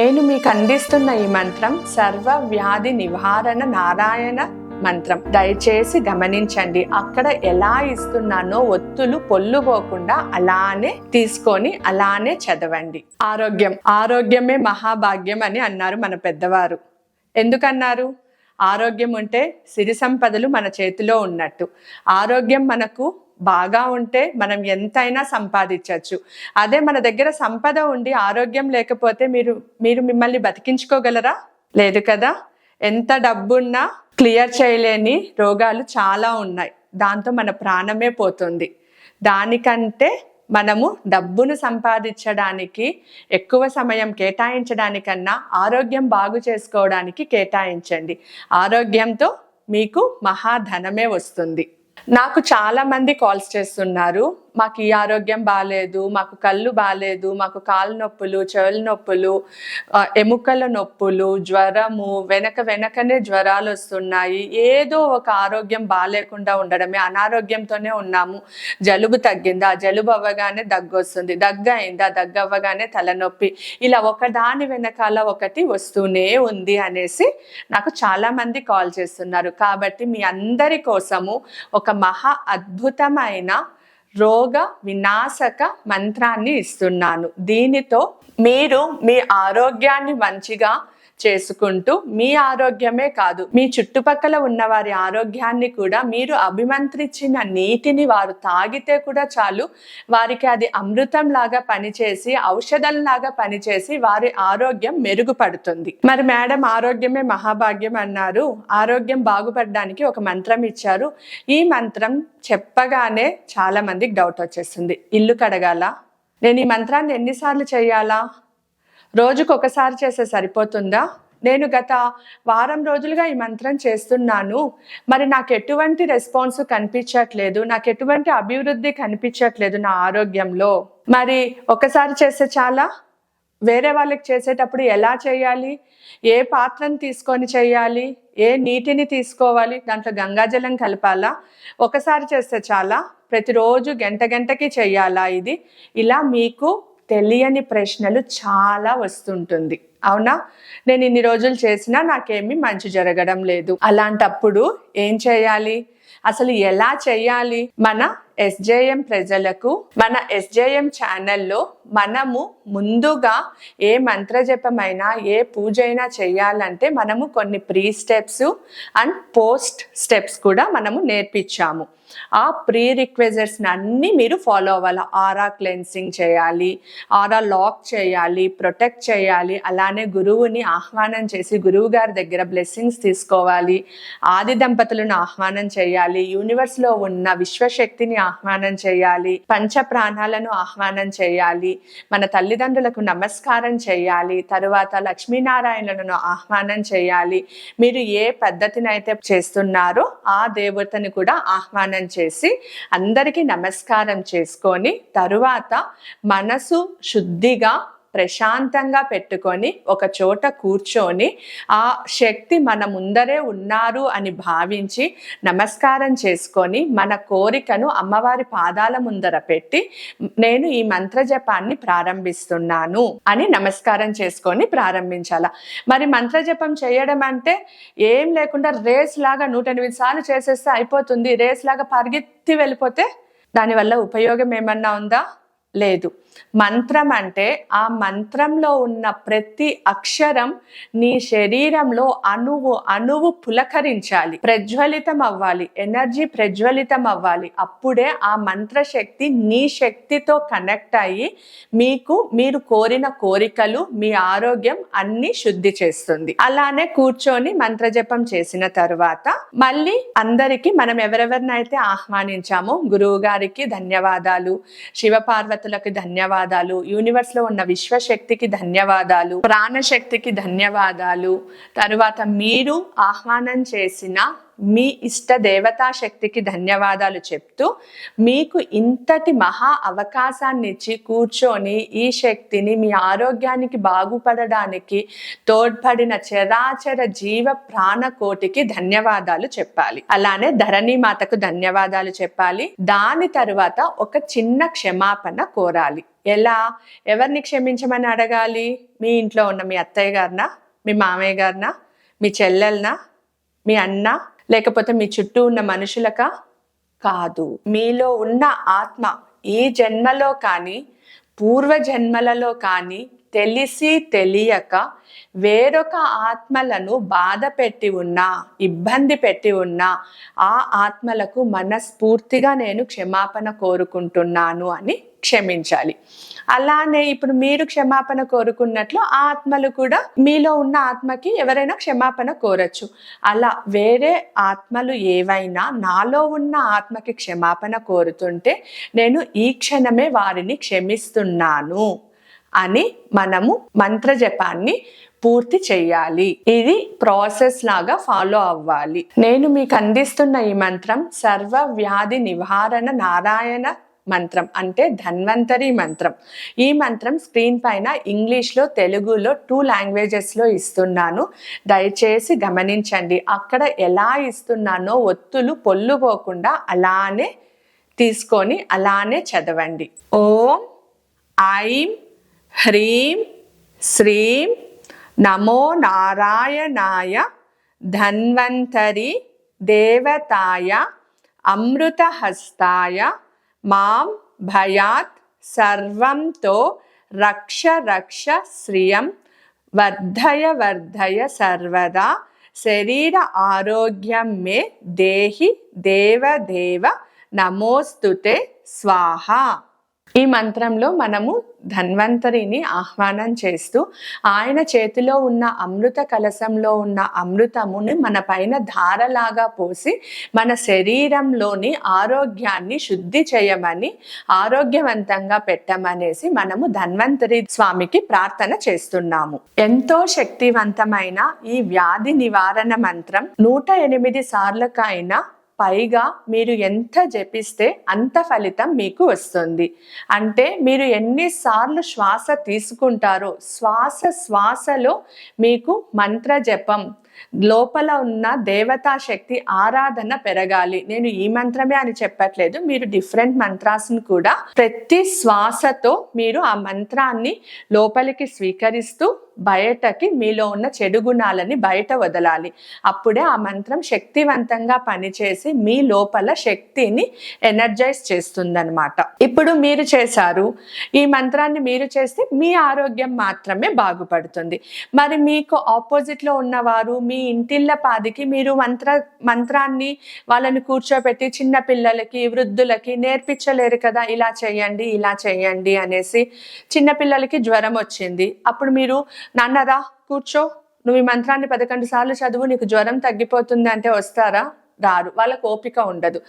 నేను మీకు అందిస్తున్న ఈ మంత్రం సర్వ వ్యాధి నివారణ నారాయణ మంత్రం. దయచేసి గమనించండి. అక్కడ ఎలా ఇస్తున్నానో ఒత్తులు పొల్లుపోకుండా అలానే తీసుకొని అలానే చదవండి. ఆరోగ్యమే మహాభాగ్యం అని అన్నారు మన పెద్దవారు. ఎందుకన్నారు? ఆరోగ్యం ఉంటే సిరి సంపదలు మన చేతిలో ఉన్నట్టు. ఆరోగ్యం మనకు బాగా ఉంటే మనం ఎంతైనా సంపాదించవచ్చు. అదే మన దగ్గర సంపద ఉండి ఆరోగ్యం లేకపోతే మీరు మిమ్మల్ని బతికించుకోగలరా? లేదు కదా. ఎంత డబ్బున్నా క్లియర్ చేయలేని రోగాలు చాలా ఉన్నాయి. దాంతో మన ప్రాణమే పోతుంది. దానికంటే మనము డబ్బును సంపాదించడానికి ఎక్కువ సమయం కేటాయించడానికన్నా ఆరోగ్యం బాగు చేసుకోవడానికి కేటాయించండి. ఆరోగ్యంతో మీకు మహాధనమే వస్తుంది. నాకు చాలా మంది కాల్స్ చేస్తున్నారు. మాకు ఈ ఆరోగ్యం బాగాలేదు, మాకు కళ్ళు బాగాలేదు, మాకు కాళ్ళు నొప్పులు, చెవుల నొప్పులు, ఎముకల నొప్పులు, జ్వరము, వెనకనే జ్వరాలు వస్తున్నాయి. ఏదో ఒక ఆరోగ్యం బాగాలేకుండా ఉండడమే, అనారోగ్యంతోనే ఉన్నాము. జలుబు తగ్గిందా, జలుబు అవ్వగానే దగ్గు వస్తుంది, దగ్గు అయిందా, దగ్గు అవ్వగానే తలనొప్పి, ఇలా ఒకదాని వెనకాల ఒకటి వస్తూనే ఉంది అనేసి నాకు చాలా మంది కాల్ చేస్తున్నారు. కాబట్టి మీ అందరి కోసము ఒక మహా అద్భుతమైన రోగ వినాశక మంత్రాన్ని ఇస్తున్నాను. దీనితో మీరు మీ ఆరోగ్యాన్ని మంచిగా చేసుకుంటూ మీ ఆరోగ్యమే కాదు, మీ చుట్టుపక్కల ఉన్న వారి ఆరోగ్యాన్ని కూడా, మీరు అభిమంత్రించిన నీటిని వారు తాగితే కూడా చాలు, వారికి అది అమృతం లాగా పనిచేసి ఔషధం లాగా పనిచేసి వారి ఆరోగ్యం మెరుగుపడుతుంది. మరి మేడం ఆరోగ్యమే మహాభాగ్యం అన్నారు. ఆరోగ్యం బాగుపడడానికి ఒక మంత్రం ఇచ్చారు. ఈ మంత్రం చెప్పగానే చాలా మందికి డౌట్ వచ్చేస్తుంది. ఇల్లు కడగాల? నేను ఈ మంత్రాన్ని ఎన్నిసార్లు చేయాలా? రోజుకు ఒకసారి చేస్తే సరిపోతుందా? నేను గత వారం రోజులుగా ఈ మంత్రం చేస్తున్నాను, మరి నాకు ఎటువంటి రెస్పాన్స్ కనిపించట్లేదు, నాకు ఎటువంటి అభివృద్ధి కనిపించట్లేదు నా ఆరోగ్యంలో. మరి ఒకసారి చేస్తే చాలా? వేరే వాళ్ళకి చేసేటప్పుడు ఎలా చేయాలి? ఏ పాత్రను తీసుకొని చేయాలి? ఏ నీటిని తీసుకోవాలి? దాంట్లో గంగాజలం కలపాలా? ఒకసారి చేస్తే చాలా? ప్రతిరోజు గంటకి చేయాలా ఇది? ఇలా మీకు తెలియని ప్రశ్నలు చాలా వస్తుంటుంది. అవునా? నేను ఇన్ని రోజులు చేసినా నాకేమీ మంచి జరగడం లేదు. అలాంటప్పుడు ఏం చేయాలి? అసలు ఎలా చేయాలి? మన SJM ప్రజలకు మన SJM ఛానల్లో మనము ముందుగా ఏ మంత్రజపమైనా ఏ పూజ అయినా చేయాలంటే మనము కొన్ని pre steps and post steps కూడా మనము నేర్పించాము. ఆ ప్రీ రిక్వెజర్స్ అన్ని మీరు ఫాలో అవ్వాలి. ఆరా క్లెన్సింగ్ చేయాలి, ఆరా లాక్ చేయాలి, ప్రొటెక్ట్ చేయాలి. అలానే గురువుని ఆహ్వానం చేసి గురువు గారి దగ్గర బ్లెస్సింగ్స్ తీసుకోవాలి. ఆది దంపతులను ఆహ్వానం చేయాలి. యూనివర్స్లో ఉన్న విశ్వశక్తిని ఆహ్వానం చేయాలి. పంచ ప్రాణాలను ఆహ్వానం చేయాలి. మన తల్లిదండ్రులకు నమస్కారం చేయాలి. తరువాత లక్ష్మీనారాయణలను ఆహ్వానం చేయాలి. మీరు ఏ పద్ధతిని అయితే చేస్తున్నారో ఆ దేవతని కూడా ఆహ్వానం చేసి అందరికీ నమస్కారం చేసుకొని తరువాత మనసు శుద్ధిగా ప్రశాంతంగా పెట్టుకొని ఒక చోట కూర్చొని ఆ శక్తి మన ముందరే ఉన్నారు అని భావించి నమస్కారం చేసుకొని మన కోరికను అమ్మవారి పాదాల ముందర పెట్టి నేను ఈ మంత్ర జపాన్ని ప్రారంభిస్తున్నాను అని నమస్కారం చేసుకొని ప్రారంభించాల. మరి మంత్ర జపం చేయడం అంటే ఏం లేకుండా రేస్ లాగా 108 సార్లు చేసేస్తే అయిపోతుంది. రేస్ లాగా పరిగెత్తి వెళ్ళిపోతే దానివల్ల ఉపయోగం ఏమన్నా ఉందా? లేదు. మంత్రం అంటే ఆ మంత్రంలో ఉన్న ప్రతి అక్షరం నీ శరీరంలో అణువు పులకరించాలి, ప్రజ్వలితం అవ్వాలి, ఎనర్జీ ప్రజ్వలితం అవ్వాలి. అప్పుడే ఆ మంత్రశక్తి నీ శక్తితో కనెక్ట్ అయ్యి మీరు కోరిన కోరికలు, మీ ఆరోగ్యం అన్ని శుద్ధి చేస్తుంది. అలానే కూర్చొని మంత్రజపం చేసిన తరువాత మళ్ళీ అందరికీ మనం ఎవరెవరినైతే ఆహ్వానించామో గురువు గారికి ధన్యవాదాలు, శివపార్వతులకు ధన్యవాదాలు, యూనివర్స్ లో ఉన్న విశ్వశక్తికి ధన్యవాదాలు, ప్రాణశక్తికి ధన్యవాదాలు, తరువాత మీరు ఆహ్వానం చేసిన మీ ఇష్ట దేవతా శక్తికి ధన్యవాదాలు చెప్తూ, మీకు ఇంతటి మహా అవకాశాన్ని ఇచ్చి కూర్చొని ఈ శక్తిని మీ ఆరోగ్యానికి బాగుపడడానికి తోడ్పడిన చరాచర జీవ ప్రాణకోటికి ధన్యవాదాలు చెప్పాలి. అలానే ధరణి మాతకు ధన్యవాదాలు చెప్పాలి. దాని తరువాత ఒక చిన్న క్షమాపణ కోరాలి. ఎలా? ఎవరిని క్షమించమని అడగాలి? మీ ఇంట్లో ఉన్న మీ అత్తయ్య గారినా, మీ మామయ్య గారినా, మీ చెల్లెల్నా, మీ అన్న, లేకపోతే మీ చుట్టూ ఉన్న మనుషులకా? కాదు, మీలో ఉన్న ఆత్మ ఈ జన్మలో కానీ పూర్వ జన్మలలో కానీ తెలిసి తెలియక వేరొక ఆత్మలను బాధ పెట్టి ఉన్నా, ఇబ్బంది పెట్టి ఉన్నా ఆ ఆత్మలకు మనస్ఫూర్తిగా నేను క్షమాపణ కోరుకుంటున్నాను అని క్షమించాలి. అలానే ఇప్పుడు మీరు క్షమాపణ కోరుకున్నట్లు ఆ ఆత్మలు కూడా మీలో ఉన్న ఆత్మకి ఎవరైనా క్షమాపణ కోరచ్చు. అలా వేరే ఆత్మలు ఏవైనా నాలో ఉన్న ఆత్మకి క్షమాపణ కోరుతుంటే నేను ఈ క్షణమే వారిని క్షమిస్తున్నాను అని మనము మంత్ర జపాన్ని పూర్తి చెయ్యాలి. ఇది ప్రాసెస్ లాగా ఫాలో అవ్వాలి. నేను మీకు అందిస్తున్న ఈ మంత్రం సర్వ వ్యాధి నివారణ నారాయణ మంత్రం, అంటే ధన్వంతరి మంత్రం. ఈ మంత్రం స్క్రీన్ పైన ఇంగ్లీష్లో, తెలుగులో 2 లాంగ్వేజెస్లో ఇస్తున్నాను. దయచేసి గమనించండి. అక్కడ ఎలా ఇస్తున్నానో ఒత్తులు పొల్లుపోకుండా అలానే తీసుకొని అలానే చదవండి. ఓం ఐం హ్రీం శ్రీం నమో నారాయణాయ ధన్వంతరి దేవతాయ అమృతహస్తాయ మాం భయాత్ సర్వంతో రక్ష రక్ష శ్రియం వర్ధయ వర్ధయ సర్వదా శరీర ఆరోగ్యం మే దేహి దేవదేవ నమోస్తుతే స్వాహ. ఈ మంత్రంలో మనము ధన్వంతరిని ఆహ్వానం చేస్తూ ఆయన చేతిలో ఉన్న అమృత కలశంలో ఉన్న అమృతముని మన పైన ధారలాగా పోసి మన శరీరంలోని ఆరోగ్యాన్ని శుద్ధి చేయమని, ఆరోగ్యవంతంగా పెట్టమనేసి మనము ధన్వంతరి స్వామికి ప్రార్థన చేస్తున్నాము. ఎంతో శక్తివంతమైన ఈ వ్యాధి నివారణ మంత్రం 108 సార్లకైనా పైగా మీరు ఎంత జపిస్తే అంత ఫలితం మీకు వస్తుంది. అంటే మీరు ఎన్నిసార్లు శ్వాస తీసుకుంటారో శ్వాసలో మీకు మంత్ర జపం, లోపల ఉన్న దేవతా శక్తి ఆరాధన పెరగాలి. నేను ఈ మంత్రమే అని చెప్పట్లేదు, మీరు డిఫరెంట్ మంత్రాలను కూడా ప్రతి శ్వాసతో మీరు ఆ మంత్రాన్ని లోపలికి స్వీకరిస్తూ బయటకి మీలో ఉన్న చెడు గుణాలని బయట వదలాలి. అప్పుడే ఆ మంత్రం శక్తివంతంగా పనిచేసి మీ లోపల శక్తిని ఎనర్జైజ్ చేస్తుందన్నమాట. ఇప్పుడు మీరు చేశారు, ఈ మంత్రాన్ని మీరు చేస్తే మీ ఆరోగ్యం మాత్రమే బాగుపడుతుంది. మరి మీకు ఆపోజిట్లో ఉన్నవారు మీ ఇంటిళ్ళ పాదికి మీరు మంత్రాన్ని వాళ్ళని కూర్చోబెట్టి చిన్న పిల్లలకి, వృద్ధులకి నేర్పించలేరు కదా. ఇలా చేయండి, ఇలా చేయండి అనేసి. చిన్నపిల్లలకి జ్వరం వచ్చింది, అప్పుడు మీరు నాన్నరా కూర్చో, నువ్వు ఈ మంత్రాన్ని 11 సార్లు చదువు, నీకు జ్వరం తగ్గిపోతుంది అంటే వస్తారా? రారు, వాళ్ళకు ఓపిక ఉండదు.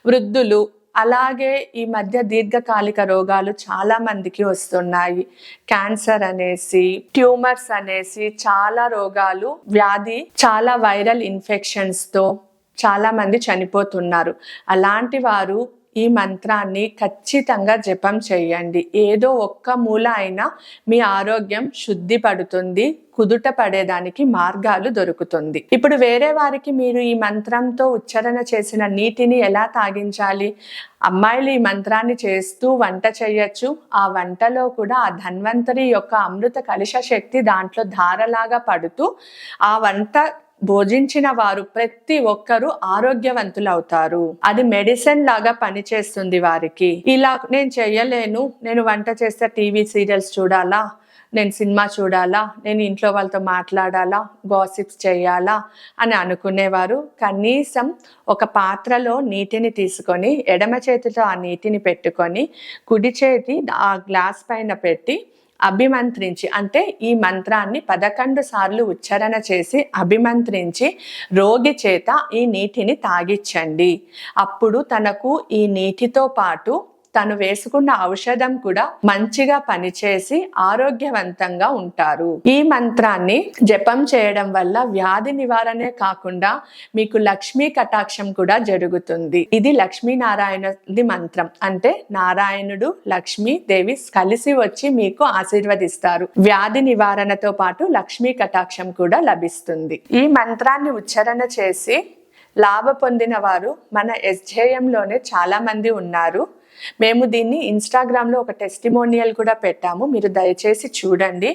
వృద్ధులు అలాగే ఈ మధ్య దీర్ఘకాలిక రోగాలు చాలా మందికి వస్తున్నాయి. క్యాన్సర్ అనేసి, ట్యూమర్స్ అనేసి చాలా రోగాలు, వ్యాధి, చాలా వైరల్ ఇన్ఫెక్షన్స్తో చాలా మంది చనిపోతున్నారు. అలాంటి వారు ఈ మంత్రాన్ని ఖచ్చితంగా జపం చేయండి. ఏదో ఒక్క మూల అయినా మీ ఆరోగ్యం శుద్ధి పడుతుంది, కుదుట పడేదానికి మార్గాలు దొరుకుతుంది. ఇప్పుడు వేరే వారికి మీరు ఈ మంత్రంతో ఉచ్చారణ చేసిన నీటిని ఎలా తాగించాలి? అమ్మాయిలు ఈ మంత్రాన్ని చేస్తూ వంట చేయొచ్చు. ఆ వంటలో కూడా ఆ ధన్వంతరి యొక్క అమృత కలశ శక్తి దాంట్లో ధారలాగా పడుతూ ఆ వంట భోజించిన వారు ప్రతి ఒక్కరూ ఆరోగ్యవంతులు అవుతారు. అది మెడిసిన్ లాగా పనిచేస్తుంది వారికి. ఇలా నేను చెయ్యలేను, నేను వంట చేస్తే టీవీ సీరియల్స్ చూడాలా, నేను సినిమా చూడాలా, నేను ఇంట్లో వాళ్ళతో మాట్లాడాలా, గాసిప్స్ చేయాలా అని అనుకునేవారు కనీసం ఒక పాత్రలో నీటిని తీసుకొని ఎడమ చేతితో ఆ నీటిని పెట్టుకొని కుడి చేతి ఆ గ్లాస్ పైన పెట్టి అభిమంత్రించి, అంటే ఈ మంత్రాన్ని 11 సార్లు ఉచ్చారణ చేసి అభిమంత్రించి రోగి చేత ఈ నీటిని తాగిచ్చండి. అప్పుడు తనకు ఈ నీటితో పాటు తను వేసుకున్న ఔషధం కూడా మంచిగా పనిచేసి ఆరోగ్యవంతంగా ఉంటారు. ఈ మంత్రాన్ని జపం చేయడం వల్ల వ్యాధి నివారణే కాకుండా మీకు లక్ష్మీ కటాక్షం కూడా జరుగుతుంది. ఇది లక్ష్మీనారాయణుడి మంత్రం. అంటే నారాయణుడు లక్ష్మీ దేవి కలిసి వచ్చి మీకు ఆశీర్వదిస్తారు. వ్యాధి నివారణతో పాటు లక్ష్మీ కటాక్షం కూడా లభిస్తుంది. ఈ మంత్రాన్ని ఉచ్చారణ చేసి లాభ పొందిన వారు మన SJMలోనే చాలా మంది ఉన్నారు. మేము దీన్ని ఇన్స్టాగ్రామ్లో ఒక టెస్టిమోనియల్ కూడా పెట్టాము, మీరు దయచేసి చూడండి.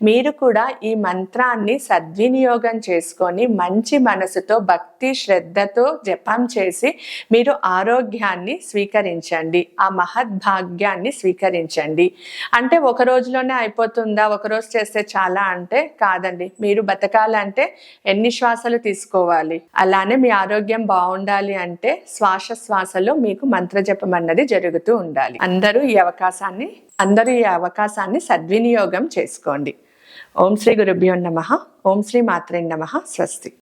మీరు కూడా ఈ మంత్రాన్ని సద్వినియోగం చేసుకొని మంచి మనసుతో భక్తి శ్రద్ధతో జపం చేసి మీరు ఆరోగ్యాన్ని స్వీకరించండి, ఆ మహద్భాగ్యాన్ని స్వీకరించండి. అంటే ఒక రోజులోనే అయిపోతుందా, ఒకరోజు చేస్తే చాలా అంటే కాదండి. మీరు బతకాలంటే ఎన్ని శ్వాసలు తీసుకోవాలి, అలానే మీ ఆరోగ్యం బాగుండాలి అంటే శ్వాసలో మీకు మంత్రజపం అన్నది జరుగుతూ ఉండాలి. అందరూ ఈ అవకాశాన్ని సద్వినియోగం చేసుకోండి. ఓం శ్రీ గురుభ్యో నమః. ఓం శ్రీ మాత్రే నమః. స్వస్తి.